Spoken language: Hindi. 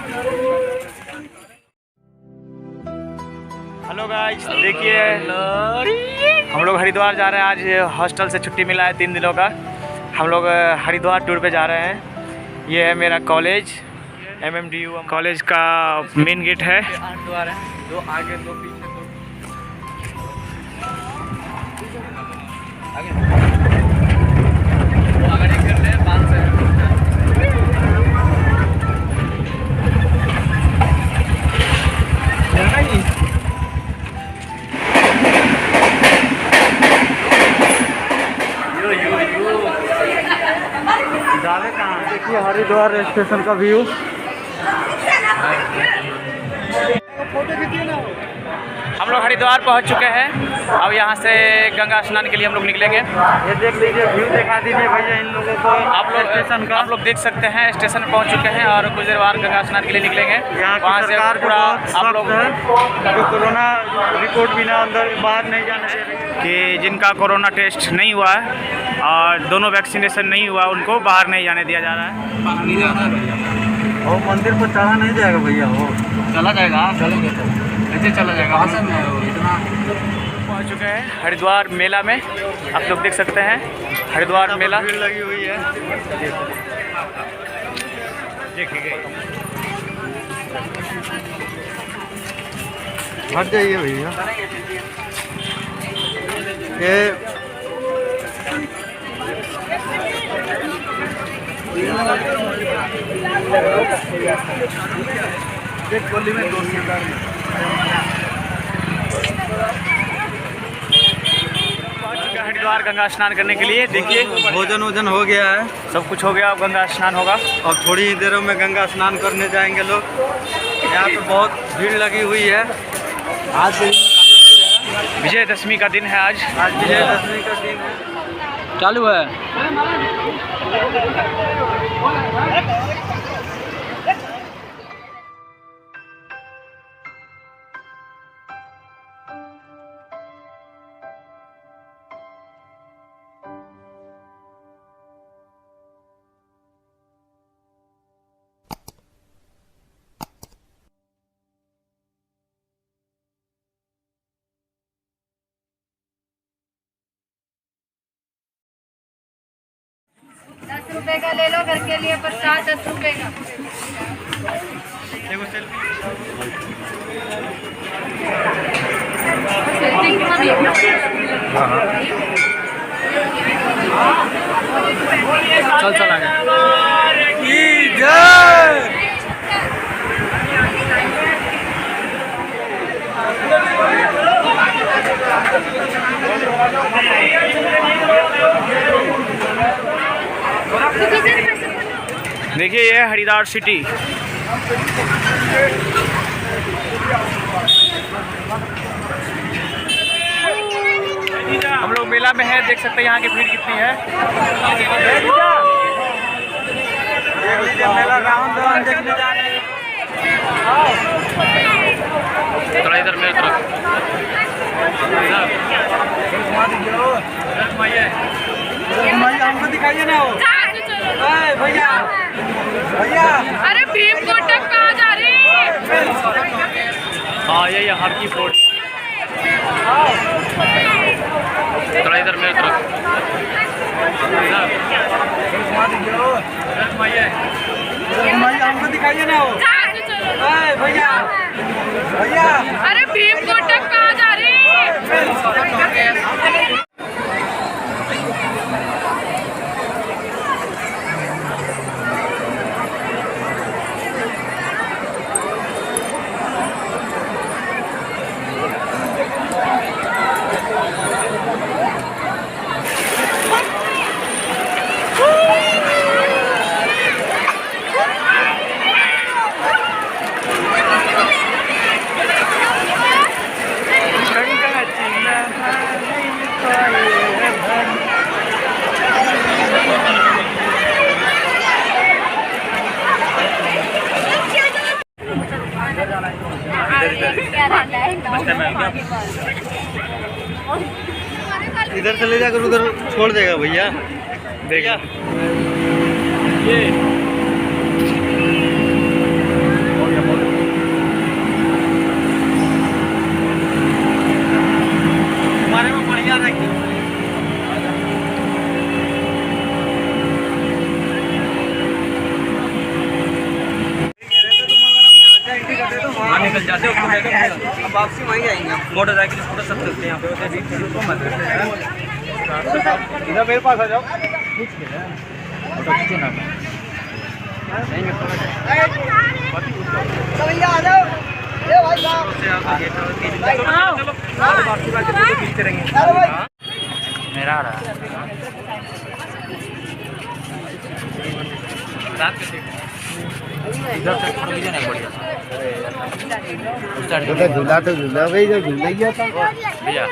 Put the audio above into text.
हेलो गाइस, देखिए हम लोग हरिद्वार जा रहे हैं। आज हॉस्टल से छुट्टी मिला है 3 दिनों का। हम लोग हरिद्वार टूर पे जा रहे हैं। ये है मेरा कॉलेज, MMDU कॉलेज का मेन गेट है। 8 द्वार है, 2 आगे 2 पीछे 2 आगे। देखिए हरिद्वार स्टेशन का व्यू। हम लोग हरिद्वार पहुंच चुके हैं। अब यहाँ से गंगा स्नान के लिए हम लोग निकलेंगे। ये देख लीजिए, व्यू दिखा दीजिए भैया इन लोगों को। आप लोग देख सकते हैं स्टेशन पर पहुँच चुके हैं और कुछ देर बाद गंगा स्नान के लिए निकलेंगे। वहाँ से पूरा आप लोग जो कोरोना रिपोर्ट बिना अंदर बाहर नहीं जाने दे रही है, कि जिनका कोरोना टेस्ट नहीं हुआ है और दोनों वैक्सीनेशन नहीं हुआ उनको बाहर नहीं जाने दिया जा रहा है। बाहर नहीं जाना है भैया। और मंदिर पर चढ़ा नहीं जाएगा भैया, वो चला जाएगा, चलेंगे तो ऐसे चला जाएगा। इतना पहुँच चुके हैं हरिद्वार मेला में। आप लोग देख सकते हैं हरिद्वार मेला भीड़ लगी हुई है। देखिए हट जाइए भैया। ये गोली में हरिद्वार गंगा स्नान करने के लिए। देखिए भोजन वोजन हो गया है, सब कुछ हो गया। अब गंगा स्नान होगा। अब थोड़ी ही देरों में गंगा स्नान करने जाएंगे लोग। यहाँ पे बहुत भीड़ लगी हुई है। आज विजयदशमी का दिन है। आज विजयदशमी का दिन है। चालू है। ₹10 का ले लो, घर के लिए प्रसाद ₹10 का। चल चला गया। देखिए ये है हरिद्वार सिटी। हम लोग मेला में हैं, देख सकते हैं यहाँ की भीड़ कितनी है। मेला राउंड देखने जा रहे हैं। थोड़ा इधर मेरे तरफ हमको दिखाइए ना। भैया भैया, अरे भीम कोटक कहाँ जा रही है? हाँ यही हर की फोर्ट। थोड़ा इधर मेरे तरफ हमको दिखाइए ना। भैया भैया, अरे भीम कोटक कहाँ जा रही है? इधर से ले जाकर उधर छोड़ देगा भैया। देखिए ये चल जाते उसको अब वापसी वहीं आएंगे मोटरसाइकिल फोटो सब चलते हैं यहाँ पे इधर मेरे पास आ जाओ मेरा आ रहा है रात के इधर से फोटो लीजिए ना बढ़िया झूला तो झूला भाई, जो झूला ही था भैया